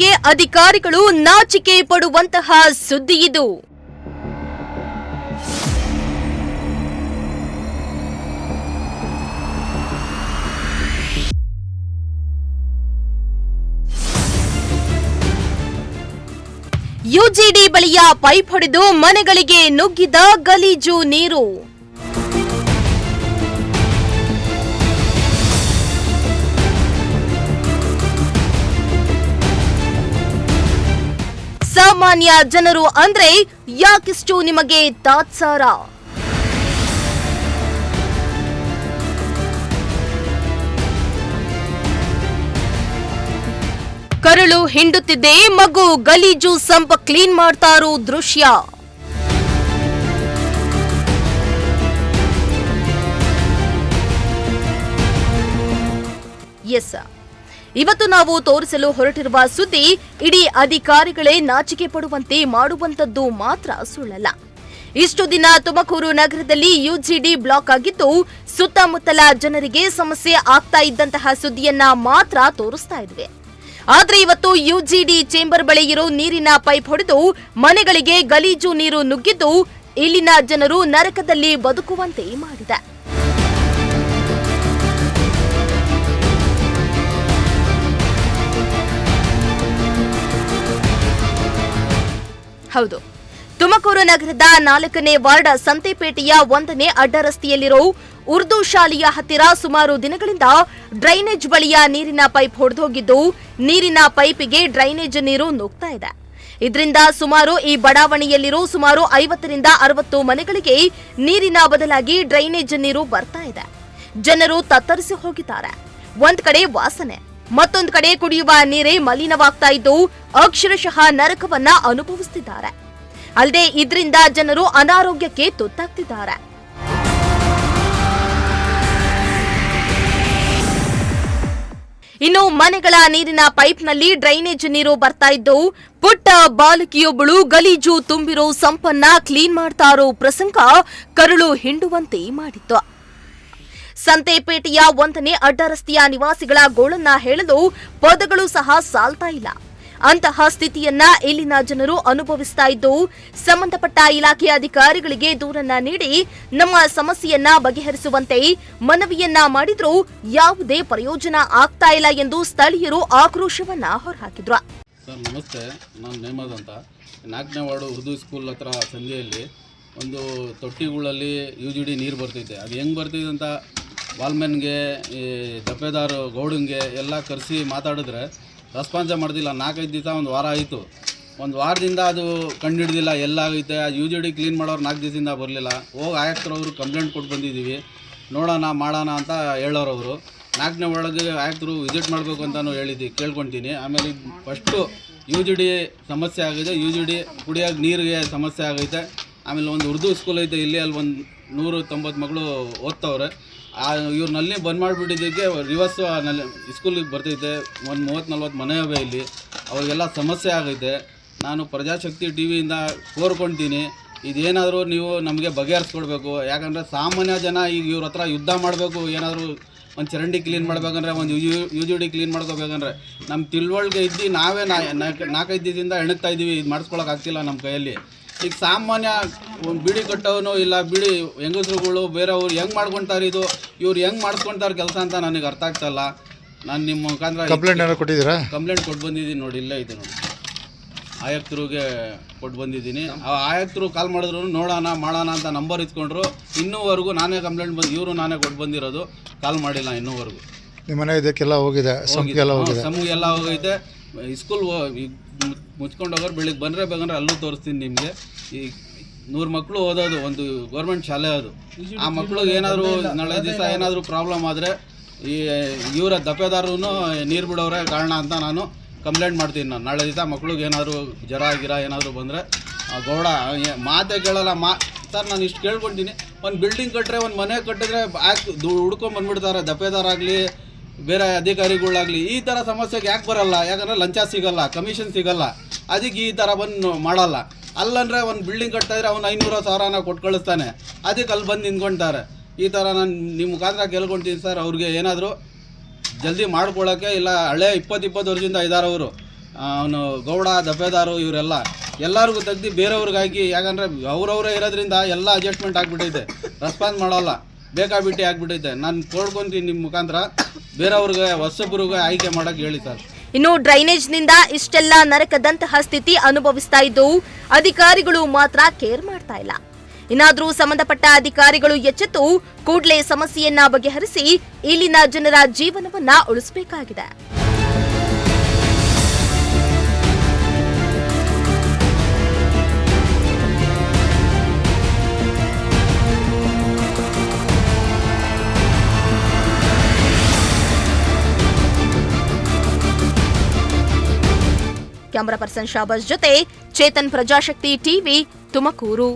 ಪಾಲಿಕೆ ಅಧಿಕಾರಿಗಳು ನಾಚಿಕೆ ಪಡುವಂತಹ ಸುದ್ದಿ ಇದು. ಯುಜಿಡಿ ಬಳಿಯ ಪೈಪ್ ಹೊಡೆದು ಮನೆಗಳಿಗೆ ನುಗ್ಗಿದ ಗಲೀಜು ನೀರು. ಸಾಮಾನ್ಯ ಜನರು ಅಂದ್ರೆ ಯಾಕಿಷ್ಟು ನಿಮಗೆ ತಾತ್ಸಾರ? ಕರುಳು ಹಿಂಡುತ್ತಿದ್ದೆ, ಮಗು ಗಲೀಜು ಸಂಪ್ ಕ್ಲೀನ್ ಮಾಡ್ತಾ ಇರೋ ದೃಶ್ಯ. ಎಸ್, ಇವತ್ತು ನಾವು ತೋರಿಸಲು ಹೊರಟಿರುವ ಸುದ್ದಿ ಇಡೀ ಅಧಿಕಾರಿಗಳೇ ನಾಚಿಕೆ ಪಡುವಂತೆ ಮಾಡುವಂತದ್ದು ಮಾತ್ರ ಸುಳ್ಳಲ್ಲ. ಇಷ್ಟು ದಿನ ತುಮಕೂರು ನಗರದಲ್ಲಿ ಯುಜಿಡಿ ಬ್ಲಾಕ್ ಆಗಿದ್ದು ಸುತ್ತಮುತ್ತಲ ಜನರಿಗೆ ಸಮಸ್ಯೆ ಆಗ್ತಾ ಇದ್ದಂತಹ ಸುದ್ದಿಯನ್ನ ಮಾತ್ರ ತೋರಿಸ್ತಾ ಇದ್ವಿ. ಆದ್ರೆ ಇವತ್ತು ಯುಜಿಡಿ ಚೇಂಬರ್ ಬಳಿ ಇರೋ ನೀರಿನ ಪೈಪ್ ಹೊಡೆದು ಮನೆಗಳಿಗೆ ಗಲೀಜು ನೀರು ನುಗ್ಗಿದ್ದು ಇಲ್ಲಿನ ಜನರು ನರಕದಲ್ಲಿ ಬದುಕುವಂತೆ ಮಾಡಿದೆ. ಹೌದು, ತುಮಕೂರು ನಗರದ 4ನೇ ವಾರ್ಡ್ ಸಂತೆಪೇಟೆಯ 1ನೇ ಅಡ್ಡ ರಸ್ತೆಯಲ್ಲಿರೋ ಉರ್ದು ಶಾಲೆಯ ಹತ್ತಿರ ಸುಮಾರು ದಿನಗಳಿಂದ ಡ್ರೈನೇಜ್ ಬಳಿಯ ನೀರಿನ ಪೈಪ್ ಹೊಡೆದೋಗಿದ್ದು ನೀರಿನ ಪೈಪಿಗೆ ಡ್ರೈನೇಜ್ ನೀರು ನುಗ್ತಾ ಇದೆ. ಇದರಿಂದ ಸುಮಾರು ಈ ಬಡಾವಣೆಯಲ್ಲಿರೋ ಸುಮಾರು 50ರಿಂದ 60 ಮನೆಗಳಿಗೆ ನೀರಿನ ಬದಲಾಗಿ ಡ್ರೈನೇಜ್ ನೀರು ಬರ್ತಾ ಇದೆ. ಜನರು ತತ್ತರಿಸಿ ಹೋಗಿದ್ದಾರೆ. ಒಂದ್ ಕಡೆ ವಾಸನೆ, ಮತ್ತೊಂದು ಕಡೆ ಕುಡಿಯುವ ನೀರೇ ಮಲಿನವಾಗ್ತಾ ಇದ್ದು ಅಕ್ಷರಶಃ ನರಕವನ್ನ ಅನುಭವಿಸುತ್ತಿದ್ದಾರೆ. ಅಲ್ಲದೆ ಇದರಿಂದ ಜನರು ಅನಾರೋಗ್ಯಕ್ಕೆ ತುತ್ತಾಗ್ತಿದ್ದಾರೆ. ಇನ್ನು ಮನೆಗಳ ನೀರಿನ ಪೈಪ್ನಲ್ಲಿ ಡ್ರೈನೇಜ್ ನೀರು ಬರ್ತಾ ಇದ್ದು ಪುಟ್ಟ ಬಾಲಕಿಯೊಬ್ಬಳು ಗಲೀಜು ತುಂಬಿರೋ ಸಂಪನ್ನ ಕ್ಲೀನ್ ಮಾಡ್ತಾ ಇರೋ ಪ್ರಸಂಗ ಕರುಳು ಹಿಂಡುವಂತೆ ಮಾಡಿತ್ತು. ಸಂತೆಪೇಟೆಯ 1ನೇ ಅಡ್ಡ ರಸ್ತೆಯ ನಿವಾಸಿಗಳ ಗೋಳನ್ನ ಹೇಳಲು ಪದಗಳು ಸಹ ಸಾಲ್ತಾ ಇಲ್ಲ. ಅಂತಹ ಸ್ಥಿತಿಯನ್ನ ಇಲ್ಲಿನ ಜನರು ಅನುಭವಿಸ್ತಾ ಇದ್ದು ಸಂಬಂಧಪಟ್ಟ ಇಲಾಖೆಯ ಅಧಿಕಾರಿಗಳಿಗೆ ದೂರನ್ನ ನೀಡಿ ನಮ್ಮ ಸಮಸ್ಯೆಯನ್ನ ಬಗೆಹರಿಸುವಂತೆ ಮನವಿಯನ್ನ ಮಾಡಿದ್ರೂ ಯಾವುದೇ ಪ್ರಯೋಜನ ಆಗ್ತಾ ಇಲ್ಲ ಎಂದು ಸ್ಥಳೀಯರು ಆಕ್ರೋಶವನ್ನ ಹೊರಹಾಕಿದ್ರು. ಸರ್ ನಮಸ್ತೆ, ನಾನು ನೇಮದ್ ಅಂತ. 4ನೇ ವಾರ್ಡು ಉರ್ದು ಸ್ಕೂಲ್ ಹತ್ರ ಸಂಧಿಯಲ್ಲಿ ಒಂದು ತೊಟ್ಟಿಗಳಲ್ಲಿ ಯುಜಿಡಿ ನೀರು ಬರ್ತಿದ್ದೆ. ಅದು ಹೆಂಗೆ ಬರ್ತಿದೆ ಅಂತ ವಾಲ್ಮೆನ್ಗೆ, ಈ ದಪ್ಪೆದಾರು ಗೌಡಂಗೆ ಎಲ್ಲ ಕರೆಸಿ ಮಾತಾಡಿದ್ರೆ ರೆಸ್ಪಾನ್ಸೇ ಮಾಡೋದಿಲ್ಲ. 4-5 ದಿವಸ, ಒಂದು ವಾರ ಆಯಿತು. ಒಂದು ವಾರದಿಂದ ಅದು ಕಂಡುಹಿಡ್ದಿಲ್ಲ ಎಲ್ಲಾಗೈತೆ. ಆ ಯುಜಿಡಿ ಕ್ಲೀನ್ ಮಾಡೋರು 4 ದಿವಸದಿಂದ ಬರಲಿಲ್ಲ. ಹೋಗಿ ಆಯುಕ್ತರವರು ಕಂಪ್ಲೇಂಟ್ ಕೊಟ್ಟು ಬಂದಿದ್ದೀವಿ, ನೋಡೋಣ ಮಾಡೋಣ ಅಂತ ಹೇಳೋರವರು. 4ನೇ ವಾರ್ಡ್ಗೆ ಆಯುಕ್ತರು ವಿಸಿಟ್ ಮಾಡಬೇಕು ಅಂತಲೂ ಕೇಳ್ಕೊತೀನಿ. ಆಮೇಲೆ ಫಸ್ಟು ಯುಜಿಡಿ ಸಮಸ್ಯೆ ಆಗಿದೆ, ಯುಜಿಡಿ ಕುಡಿಯೋಕೆ ನೀರಿಗೆ ಸಮಸ್ಯೆ ಆಗೈತೆ. ಆಮೇಲೆ ಒಂದು ಉರ್ದು ಸ್ಕೂಲ್ ಐತೆ ಇಲ್ಲಿ, ಅಲ್ಲಿ ಒಂದು 190 ಮಕ್ಕಳು ಓದ್ತವ್ರೆ. ಇವ್ರು ನಲ್ಲಿ ಬಂದ್ ಮಾಡಿಬಿಟ್ಟಿದ್ದಕ್ಕೆ ರಿವರ್ಸು ನಲ್ಲಿ ಸ್ಕೂಲಿಗೆ ಬರ್ತೈತೆ. ಒಂದು 30-40 ಮನೆ ಅವೆ ಇಲ್ಲಿ, ಅವ್ರಿಗೆಲ್ಲ ಸಮಸ್ಯೆ ಆಗೈತೆ. ನಾನು ಪ್ರಜಾಶಕ್ತಿ ಟಿವಿಯಿಂದ ಕೋರ್ಕೊಳ್ತೀನಿ, ಇದೇನಾದರೂ ನೀವು ನಮಗೆ ಬಗೆಹರಿಸ್ಕೊಡ್ಬೇಕು. ಯಾಕಂದರೆ ಸಾಮಾನ್ಯ ಜನ ಈಗ ಇವ್ರ ಹತ್ರ ಯುದ್ಧ ಮಾಡಬೇಕು. ಏನಾದರೂ ಒಂದು ಚರಂಡಿ ಕ್ಲೀನ್ ಮಾಡ್ಬೇಕಂದ್ರೆ, ಒಂದು ಯುಜಿಡಿ ಕ್ಲೀನ್ ಮಾಡ್ಕೋಬೇಕಂದ್ರೆ ನಮ್ಮ ತಿಳುವಳಿಕೆ ಇದ್ದು ನಾವೇ 4-5 ದಿವಸದಿಂದ ಎಣಗ್ತಾ ಇದ್ದೀವಿ. ಇದು ಮಾಡಿಸ್ಕೊಳಕ್ಕಾಗ್ತಿಲ್ಲ ನಮ್ಮ ಕೈಯಲ್ಲಿ. ಈಗ ಸಾಮಾನ್ಯ ಒಂದು ಬಿಡಿ ಕಟ್ಟೋನು ಇಲ್ಲ, ಬಿಡಿ ಹೆಂಗಸರುಗಳು ಬೇರೆಯವ್ರು ಹೆಂಗೆ ಮಾಡ್ಕೊತಾರೆ, ಇದು ಇವ್ರು ಹೆಂಗೆ ಮಾಡಿಸ್ಕೊತಾರೆ ಕೆಲಸ ಅಂತ ನನಗೆ ಅರ್ಥ ಆಗ್ತಾಯಿಲ್ಲ. ನಾನು ನಿಮ್ಮ ಮುಖಾಂತರ ಕಂಪ್ಲೇಂಟ್ ಕೊಟ್ಟು ಬಂದಿದ್ದೀನಿ ನೋಡಿ. ಇಲ್ಲೇ ಇದೆ ನೋಡಿ, ಆಯುಕ್ತರಿಗೆ ಕೊಟ್ಟು ಬಂದಿದ್ದೀನಿ. ಆ ಆಯುಕ್ತರು ಕಾಲ್ ಮಾಡಿದ್ರು ನೋಡೋಣ ಮಾಡೋಣ ಅಂತ ನಂಬರ್ ಇಸ್ಕೊಂಡ್ರು. ಇನ್ನೂವರೆಗೂ ನಾನೇ ಕಂಪ್ಲೇಂಟ್ ಇವರು ನಾನೇ ಕೊಟ್ಟು ಬಂದಿರೋದು, ಕಾಲ್ ಮಾಡಿಲ್ಲ ಇನ್ನೂವರೆಗೂ. ನಿಮ್ಮ ಮನೆ ಇದಕ್ಕೆಲ್ಲ ಹೋಗಿದೆ, ಸಮಗೆಲ್ಲ ಹೋಗೈತೆ. ಸ್ಕೂಲ್ ಮುಚ್ಕೊಂಡು ಹೋಗೋರು ಬೆಳಿಗ್ಗೆ ಬಂದರೆ ಬೇಕಂದ್ರೆ ಅಲ್ಲೂ ತೋರಿಸ್ತೀನಿ ನಿಮಗೆ. ಈ 100 ಮಕ್ಕಳು ಓದೋದು ಒಂದು ಗೌರ್ಮೆಂಟ್ ಶಾಲೆ ಅದು. ಆ ಮಕ್ಳಿಗೆ ಏನಾದರೂ ನಾಳೆ ದಿವಸ ಏನಾದರೂ ಪ್ರಾಬ್ಲಮ್ ಆದರೆ ಈ ಇವರ ದಪ್ಪೆದಾರೂ ನೀರು ಬಿಡೋರೆ ಕಾರಣ ಅಂತ ನಾನು ಕಂಪ್ಲೇಂಟ್ ಮಾಡ್ತೀನಿ. ನಾನು ನಾಳೆ ದಿವಸ ಮಕ್ಳಿಗೆ ಏನಾದರೂ ಗಿರ ಏನಾದರೂ ಬಂದರೆ ಗೌಡ ಮಾತೇ ಕೇಳಲ್ಲ. ಸರ್ ನಾನು ಇಷ್ಟು ಕೇಳ್ಕೊತೀನಿ, ಒಂದು ಬಿಲ್ಡಿಂಗ್ ಕಟ್ಟರೆ, ಒಂದು ಮನೆ ಕಟ್ಟಿದ್ರೆ ಹುಡ್ಕೊಂಬಂದ್ಬಿಡ್ತಾರೆ ದಪ್ಪೆದಾರಾಗಲಿ ಬೇರೆ ಅಧಿಕಾರಿಗಳಾಗಲಿ. ಈ ಥರ ಸಮಸ್ಯೆಗೆ ಯಾಕೆ ಬರಲ್ಲ? ಯಾಕಂದರೆ ಲಂಚ ಸಿಗೋಲ್ಲ, ಕಮಿಷನ್ ಸಿಗೋಲ್ಲ, ಅದಕ್ಕೆ ಈ ಥರ ಬಂದು ಮಾಡಲ್ಲ. ಅಲ್ಲಂದರೆ ಒಂದು ಬಿಲ್ಡಿಂಗ್ ಕಟ್ತಾಯಿದ್ರೆ ಅವ್ನು 500,000 ಕೊಟ್ಟು ಕಳಿಸ್ತಾನೆ, ಅದಕ್ಕೆ ಅಲ್ಲಿ ಬಂದು ನಿಂತ್ಕೊಳ್ತಾರೆ. ಈ ಥರ ನಾನು ನಿಮ್ಮ ಮುಖಾಂತರ ಕೇಳ್ಕೊಳ್ತೀನಿ ಸರ್, ಅವ್ರಿಗೆ ಏನಾದರೂ ಜಲ್ದಿ ಮಾಡ್ಕೊಳ್ಳೋಕ್ಕೆ. ಇಲ್ಲ ಹಳೆ 20 ವರ್ಷದಿಂದ ಇದ್ದಾರೆ ಅವರು, ಅವನು ಗೌಡ ದಫೇದಾರು ಇವರೆಲ್ಲ ಎಲ್ಲರಿಗೂ ತೆಗ್ದು ಬೇರೆಯವ್ರಿಗಾಗಿ, ಯಾಕಂದರೆ ಅವ್ರವರೇ ಇರೋದ್ರಿಂದ ಎಲ್ಲ ಅಡ್ಜಸ್ಟ್ಮೆಂಟ್ ಆಗಿಬಿಟ್ಟೈತೆ, ರೆಸ್ಪಾನ್ಸ್ ಮಾಡೋಲ್ಲ, ಬೇಕಾಬಿಟ್ಟಿ ಆಗಿಬಿಟ್ಟೈತೆ. ನಾನು ಕೋಡ್ಕೊಂತೀನಿ ನಿಮ್ಮ ಮುಖಾಂತರ ಬೇರೆಯವ್ರಿಗೆ ಹೊಸಬ್ರಿಗೆ ಆಯ್ಕೆ ಮಾಡೋಕ್ಕೆ ಹೇಳಿ ಸರ್. ಇನ್ನು ಡ್ರೈನೇಜ್ನಿಂದ ಇಷ್ಟೆಲ್ಲ ನರಕದಂತಹ ಸ್ಥಿತಿ ಅನುಭವಿಸ್ತಾ ಇದ್ದು ಅಧಿಕಾರಿಗಳು ಮಾತ್ರ ಕೇರ್ ಮಾಡ್ತಾ ಇಲ್ಲ. ಇನ್ನಾದ್ರೂ ಸಂಬಂಧಪಟ್ಟ ಅಧಿಕಾರಿಗಳು ಎಚ್ಚೆತ್ತು ಕೂಡಲೇ ಸಮಸ್ಯೆಯನ್ನ ಬಗೆಹರಿಸಿ ಇಲ್ಲಿನ ಜನರ ಜೀವನವನ್ನ ಉಳಿಸಬೇಕಾಗಿದೆ. ಕ್ಯಾಮರಾ ಪರ್ಸನ್ ಶಾಬಾಜ್ ಜೊತೆ ಚೇತನ್, ಪ್ರಜಾಶಕ್ತಿ ಟಿವಿ, ತುಮಕೂರು.